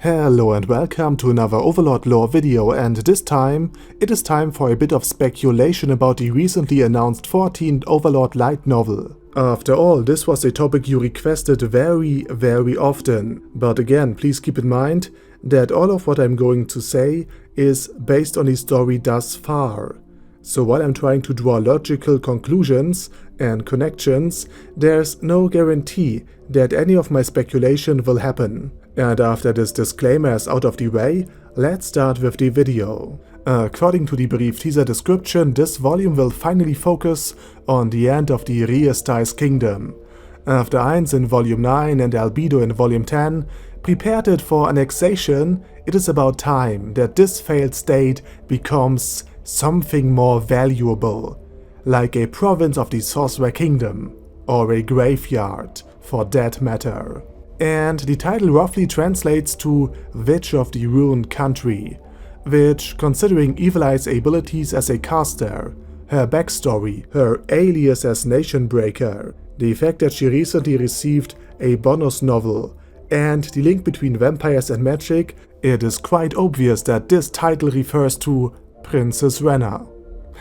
Hello and welcome to another Overlord lore video, and this time it is time for a bit of speculation about the recently announced 14th Overlord light novel. After all, this was a topic you requested very often, but again, please keep in mind that all of what I'm going to say is based on the story thus far. So while I'm trying to draw logical conclusions and connections, there's no guarantee that any of my speculation will happen. And after this disclaimer is out of the way, let's start with the video. According to the brief teaser description, this volume will finally focus on the end of the Re-Estize kingdom. After Ainz in Volume 9 and Albedo in Volume 10 prepared it for annexation, it is about time that this failed state becomes something more valuable, like a province of the Sorcerer kingdom, or a graveyard for that matter. And the title roughly translates to Witch of the Ruined Country, which, considering Evileye's abilities as a caster, her backstory, her alias as Nation Breaker, the fact that she recently received a bonus novel, and the link between vampires and magic, it is quite obvious that this title refers to Princess Renner,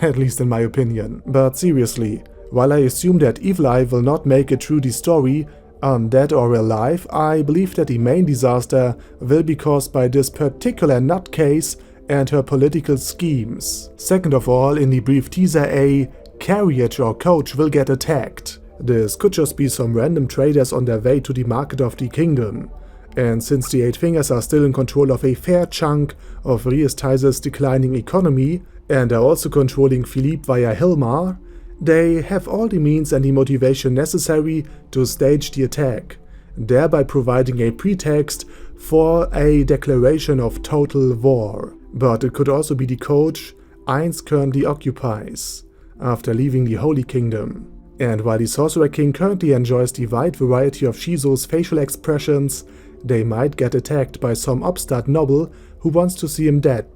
at least in my opinion. But seriously, while I assume that Evileye will not make it through the story, undead or alive, I believe that the main disaster will be caused by this particular nutcase and her political schemes. Second of all, in the brief teaser, a carriage or coach will get attacked. This could just be some random traders on their way to the market of the kingdom. And since the Eight Fingers are still in control of a fair chunk of Re-Estize's declining economy, and are also controlling Philippe via Hilmar, they have all the means and the motivation necessary to stage the attack, thereby providing a pretext for a declaration of total war. But it could also be the coach Ainz currently occupies, after leaving the Holy Kingdom. And while the Sorcerer King currently enjoys the wide variety of Shizo's facial expressions, they might get attacked by some upstart noble who wants to see him dead,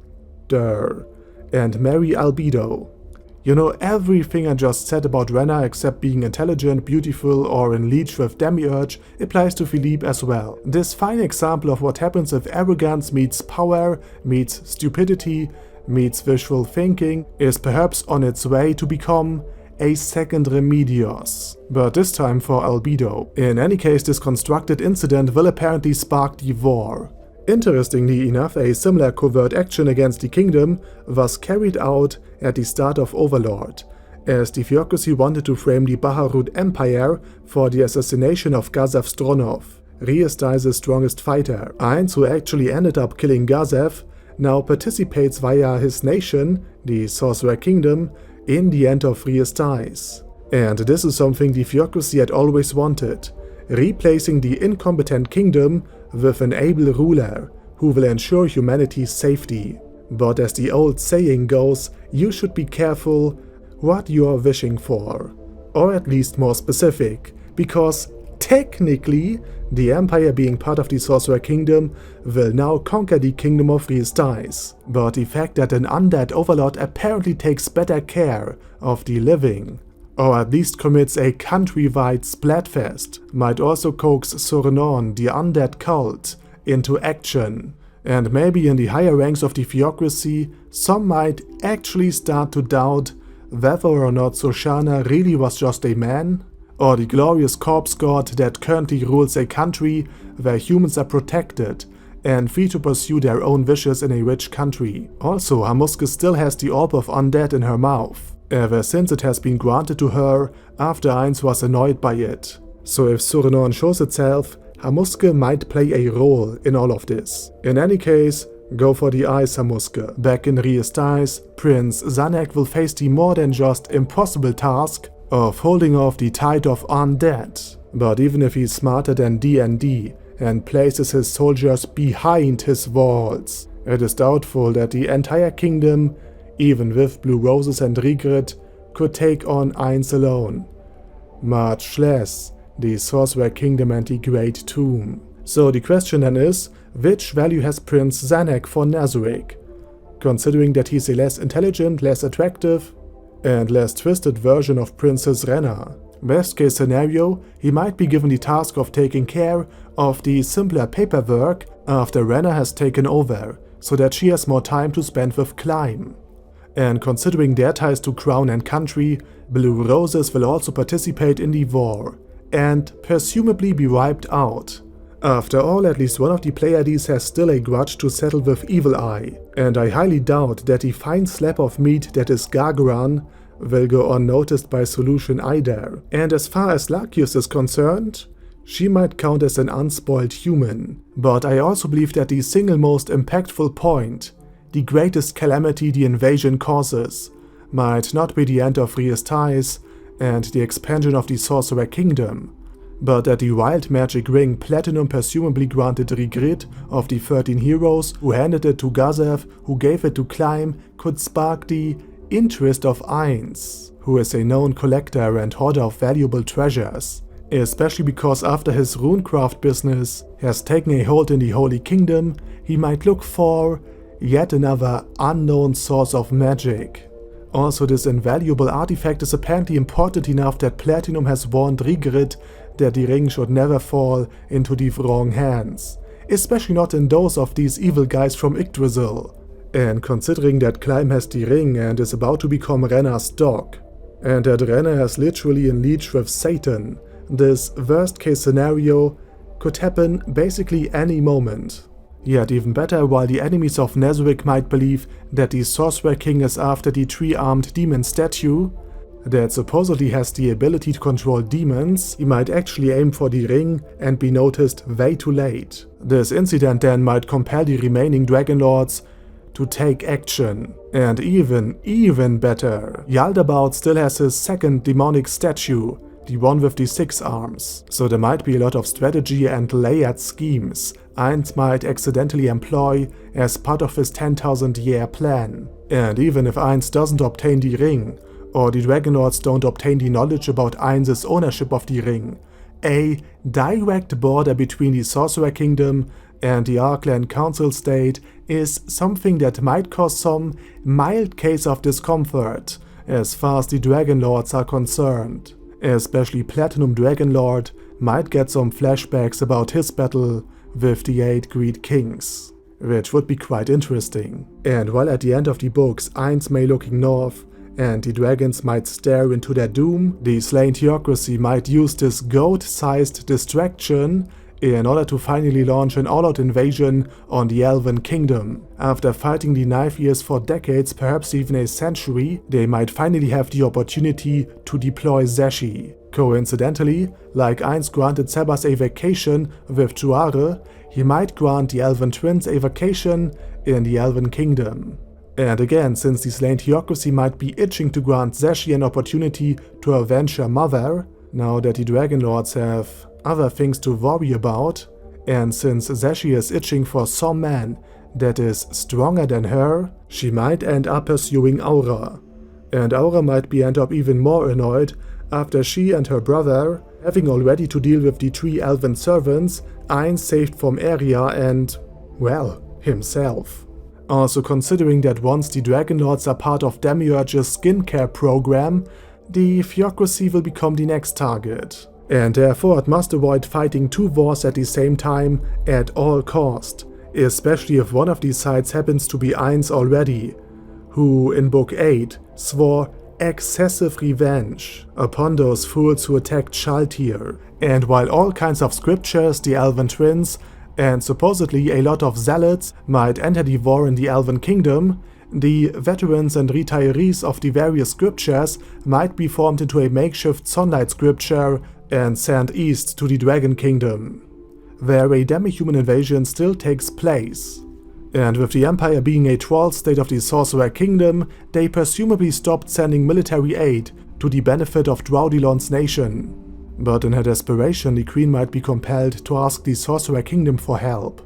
and marry Albedo. You know, everything I just said about Renner except being intelligent, beautiful, or in leash with Demiurge applies to Philippe as well. This fine example of what happens if arrogance meets power, meets stupidity, meets visual thinking is perhaps on its way to become a second Remedios, but this time for Albedo. In any case, this constructed incident will apparently spark the war. Interestingly enough, a similar covert action against the kingdom was carried out at the start of Overlord, as the Theocracy wanted to frame the Baharut Empire for the assassination of Gazev Stronov, Re-Estize's strongest fighter. Ainz, who actually ended up killing Gazev, now participates via his nation, the Sorcerer Kingdom, in the end of Re-Estize. And this is something the Theocracy had always wanted, replacing the incompetent kingdom with an able ruler who will ensure humanity's safety. But as the old saying goes, you should be careful what you are wishing for. Or at least more specific, because technically the Empire, being part of the Sorcerer Kingdom, will now conquer the kingdom of Re-Estize. But the fact that an undead overlord apparently takes better care of the living, or at least commits a countrywide splatfest, might also coax Sorcerer, the undead cult, into action. And maybe in the higher ranks of the Theocracy, some might actually start to doubt whether or not Sorcerer really was just a man, or the glorious corpse god that currently rules a country where humans are protected and free to pursue their own wishes in a rich country. Also, Hamuske still has the orb of undead in her mouth, ever since it has been granted to her after Ainz was annoyed by it. So if Sorcerer shows itself, Hamuske might play a role in all of this. In any case, go for the eyes, Hamuske. Back in Re-Estize, Prince Zanek will face the more than just impossible task of holding off the tide of undead. But even if he's smarter than D&D and places his soldiers behind his walls, it is doubtful that the entire kingdom, even with Blue Roses and Regret, could take on Ainz alone. Much less the Sorcerer Kingdom and the Great Tomb. So the question then is, which value has Prince Zanek for Nazarick? Considering that he's a less intelligent, less attractive, and less twisted version of Princess Renner. Best case scenario, he might be given the task of taking care of the simpler paperwork after Renner has taken over, so that she has more time to spend with Climb. And considering their ties to Crown and Country, Blue Roses will also participate in the war, and presumably be wiped out. After all, at least one of the Pleiades has still a grudge to settle with Evileye, and I highly doubt that the fine slab of meat that is Gargaran will go unnoticed by Solution either. And as far as Lakius is concerned, she might count as an unspoiled human. But I also believe that the single most impactful point, the greatest calamity the invasion causes, might not be the end of Re-Estize and the expansion of the Sorcerer Kingdom, but that the wild magic ring Platinum presumably granted Regret of the 13 heroes who handed it to Gazev, who gave it to Climb, could spark the interest of Ainz, who is a known collector and hoarder of valuable treasures, especially because after his runecraft business has taken a hold in the Holy Kingdom, he might look for yet another unknown source of magic. Also, this invaluable artifact is apparently important enough that Platinum has warned Regret that the ring should never fall into the wrong hands, especially not in those of these evil guys from Yggdrasil. And considering that Climb has the ring and is about to become Renner's dog, and that Renner has literally in leash with Satan, this worst case scenario could happen basically any moment. Yet even better, while the enemies of Nazarick might believe that the Sorcerer King is after the three-armed demon statue that supposedly has the ability to control demons, he might actually aim for the ring and be noticed way too late. This incident then might compel the remaining Dragon Lords to take action. And even better, Yaldabaoth still has his second demonic statue, the one with the 6 arms. So there might be a lot of strategy and layered schemes Ainz might accidentally employ as part of his 10,000-year plan. And even if Ainz doesn't obtain the ring, or the Dragon Lords don't obtain the knowledge about Ainz's ownership of the ring, a direct border between the Sorcerer Kingdom and the Arkland Council State is something that might cause some mild case of discomfort as far as the Dragon Lords are concerned. Especially Platinum Dragon Lord might get some flashbacks about his battle with the 8 Greed Kings, which would be quite interesting. And while at the end of the books Ainz may looking north and the dragons might stare into their doom, the slain theocracy might use this goat-sized distraction in order to finally launch an all-out invasion on the Elven Kingdom. After fighting the Knife Ears for decades, perhaps even a century, they might finally have the opportunity to deploy Zashi. Coincidentally, like Ainz granted Sebas a vacation with Juare, he might grant the Elven Twins a vacation in the Elven Kingdom. And again, since the slain theocracy might be itching to grant Zashi an opportunity to avenge her mother, now that the Dragon Lords have other things to worry about, and since Zashi is itching for some man that is stronger than her, she might end up pursuing Aura. And Aura might end up even more annoyed after she and her brother, having already to deal with the 3 elven servants Ainz saved from Aria and, well, himself. Also considering that once the Dragon Lords are part of Demiurge's skincare program, the theocracy will become the next target. And therefore it must avoid fighting 2 wars at the same time at all cost, especially if one of these sides happens to be Ainz already, who in Book 8 swore excessive revenge upon those fools who attacked Shaltir. And while all kinds of scriptures, the Elven Twins, and supposedly a lot of zealots might enter the war in the Elven Kingdom, the veterans and retirees of the various scriptures might be formed into a makeshift Sunlight scripture and sent east to the Dragon Kingdom, where a demi-human invasion still takes place. And with the Empire being a troll state of the Sorcerer Kingdom, they presumably stopped sending military aid to the benefit of Draudilon's nation. But in her desperation, the Queen might be compelled to ask the Sorcerer Kingdom for help,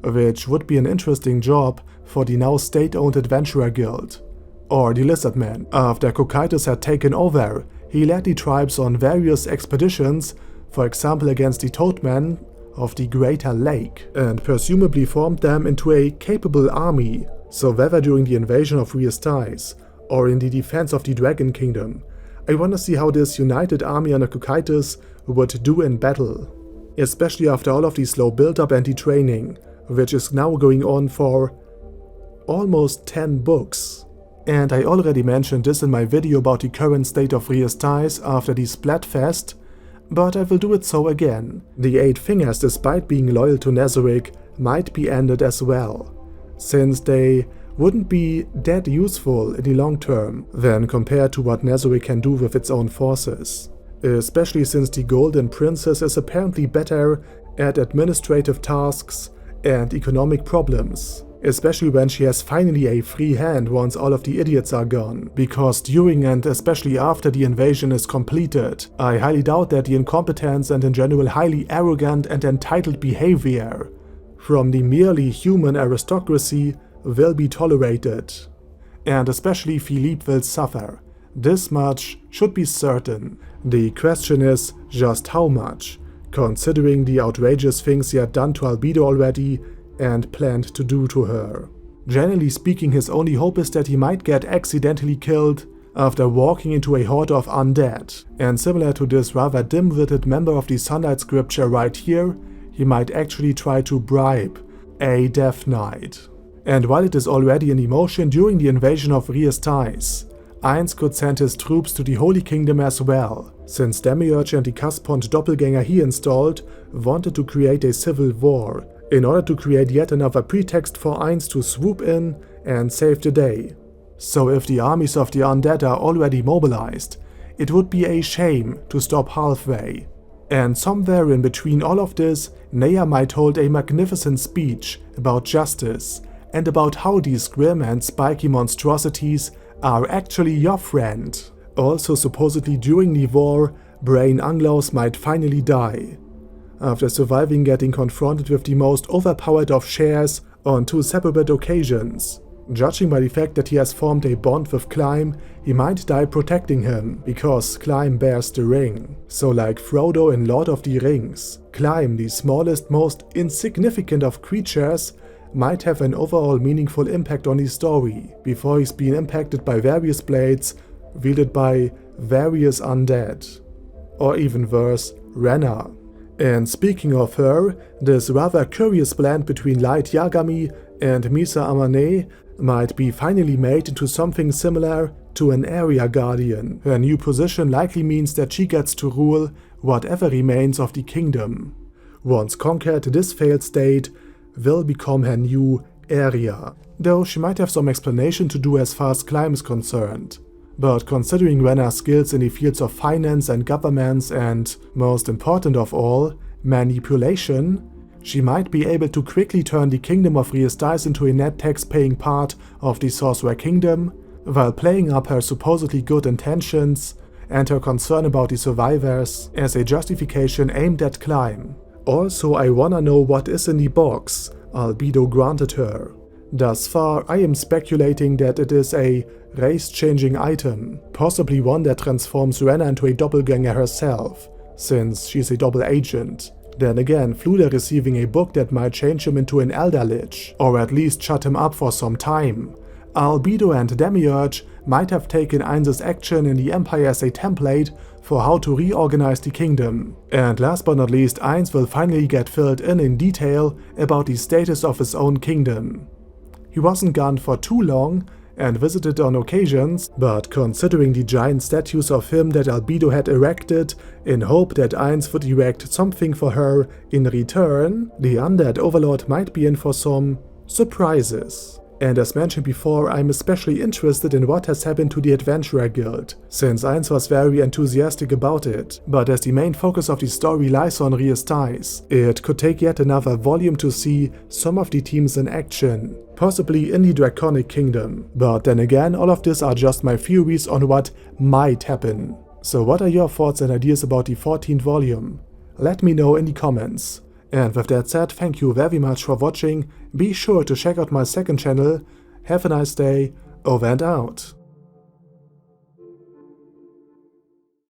which would be an interesting job for the now state-owned Adventurer Guild, or the Lizardmen. After Cocytus had taken over, he led the tribes on various expeditions, for example against the Toadmen of the Greater Lake, and presumably formed them into a capable army. So whether during the invasion of Re-Estize or in the defense of the Dragon Kingdom, I wanna see how this united army under Cocytus would do in battle, especially after all of the slow build-up and the training, which is now going on for almost 10 books. And I already mentioned this in my video about the current state of Re-Estize after the Splatfest, but I will do it so again. The 8 Fingers, despite being loyal to Nazarick, might be ended as well, since they wouldn't be that useful in the long term when compared to what Nazarick can do with its own forces. Especially since the Golden Princess is apparently better at administrative tasks and economic problems. Especially when she has finally a free hand once all of the idiots are gone, because during and especially after the invasion is completed, I highly doubt that the incompetence and in general highly arrogant and entitled behavior from the merely human aristocracy will be tolerated. And especially Philippe will suffer. This much should be certain. The question is just how much, considering the outrageous things he had done to Albedo already and planned to do to her. Generally speaking, his only hope is that he might get accidentally killed after walking into a horde of undead, and similar to this rather dim-witted member of the Sunlight Scripture right here, he might actually try to bribe a Death Knight. And while it is already in motion during the invasion of Re-Estize, Ainz could send his troops to the Holy Kingdom as well, since Demiurge and the Cuspont doppelganger he installed wanted to create a civil war, in order to create yet another pretext for Ainz to swoop in and save the day. So if the armies of the undead are already mobilized, it would be a shame to stop halfway. And somewhere in between all of this, Nea might hold a magnificent speech about justice and about how these grim and spiky monstrosities are actually your friend. Also supposedly during the war, Brain Anglaus might finally die, after surviving getting confronted with the most overpowered of shares on 2 separate occasions. Judging by the fact that he has formed a bond with Climb, he might die protecting him, because Climb bears the ring. So like Frodo in Lord of the Rings, Climb, the smallest, most insignificant of creatures, might have an overall meaningful impact on the story, before he's been impacted by various blades wielded by various undead. Or even worse, Renner. And speaking of her, this rather curious blend between Light Yagami and Misa Amane might be finally made into something similar to an Area Guardian. Her new position likely means that she gets to rule whatever remains of the kingdom. Once conquered, this failed state will become her new area, though she might have some explanation to do as far as Climb is concerned. But considering Renner's skills in the fields of finance and governments and, most important of all, manipulation, she might be able to quickly turn the Kingdom of Re-Estize into a net tax-paying part of the Sorcerer Kingdom, while playing up her supposedly good intentions and her concern about the survivors as a justification aimed at Climb. Also, I wanna know what is in the box Albedo granted her. Thus far, I am speculating that it is a race-changing item, possibly one that transforms Renner into a doppelganger herself, since she's a double agent. Then again, Fluder receiving a book that might change him into an Elder Lich, or at least shut him up for some time. Albedo and Demiurge might have taken Ainz's action in the Empire as a template for how to reorganize the kingdom. And last but not least, Ainz will finally get filled in detail about the status of his own kingdom. He wasn't gone for too long and visited on occasions, but considering the giant statues of him that Albedo had erected in hope that Ainz would erect something for her in return, the undead overlord might be in for some surprises. And as mentioned before, I'm especially interested in what has happened to the Adventurer Guild, since Ainz was very enthusiastic about it. But as the main focus of the story lies on Re-Estize, it could take yet another volume to see some of the teams in action, possibly in the Draconic Kingdom. But then again, all of this are just my theories on what might happen. So what are your thoughts and ideas about the 14th volume? Let me know in the comments. And with that said, thank you very much for watching. Be sure to check out my second channel. Have a nice day. Over and out.